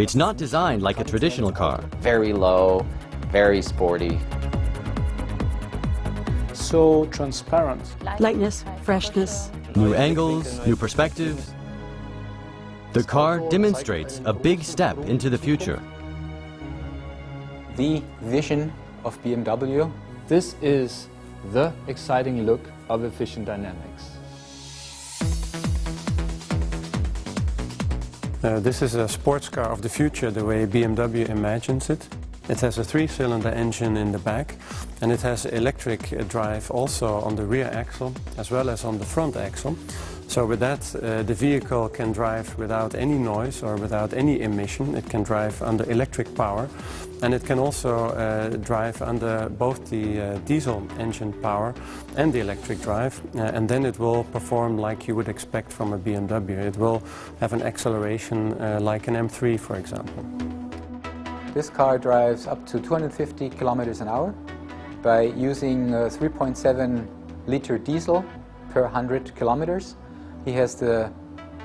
It's not designed like a traditional car. Very low, very sporty. So transparent. Lightness, freshness. New angles, new perspectives. The car demonstrates a big step into the future. The vision of BMW. This is the exciting look of efficient dynamics. This is a sports car of the future, the way BMW imagines it. It has a 3-cylinder engine in the back, and it has electric drive also on the rear axle as well as on the front axle. So with that, the vehicle can drive without any noise or without any emission. It can drive under electric power, and it can also drive under both the diesel engine power and the electric drive, and then it will perform like you would expect from a BMW. It will have an acceleration like an M3, for example. This car drives up to 250 kilometers an hour by using 3.7 liter diesel per 100 kilometers. He has the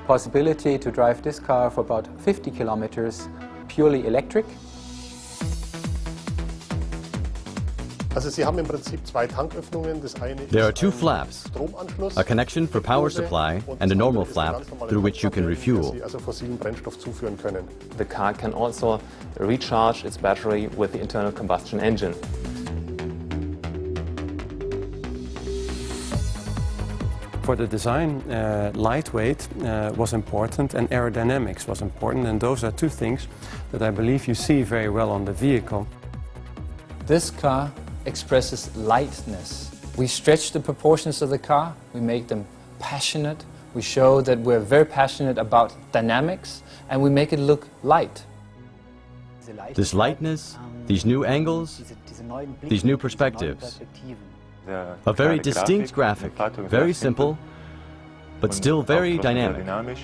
possibility to drive this car for about 50 kilometers purely electric. There are two flaps, a connection for power supply and a normal flap through which you can refuel. The car can also recharge its battery with the internal combustion engine. For the design, lightweight was important and aerodynamics was important, and those are two things that I believe you see very well on the vehicle. This car expresses lightness. We stretch the proportions of the car, we make them passionate, we show that we're very passionate about dynamics, and we make it look light. This lightness, these new angles, these new perspectives. A very distinct graphic, very simple, but still very dynamic.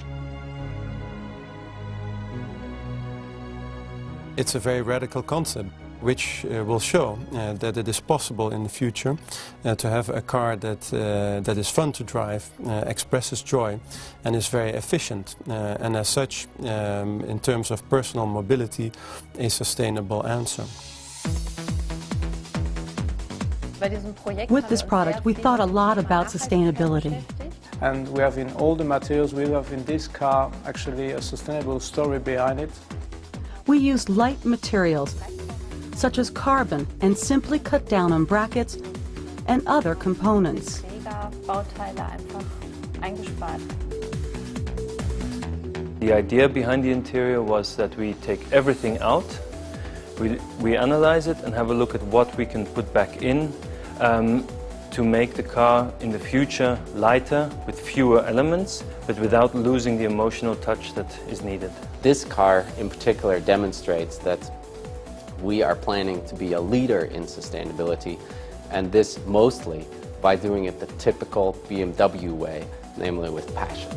It's a very radical concept, which will show that it is possible in the future to have a car that is fun to drive, expresses joy, and is very efficient, and as such, in terms of personal mobility, a sustainable answer. With this product, we thought a lot about sustainability. And we have in all the materials, we have in this car actually a sustainable story behind it. We used light materials, such as carbon, and simply cut down on brackets and other components. The idea behind the interior was that we take everything out, we analyze it and have a look at what we can put back in to make the car in the future lighter with fewer elements, but without losing the emotional touch that is needed. This car in particular demonstrates that we are planning to be a leader in sustainability, and this mostly by doing it the typical BMW way, namely with passion.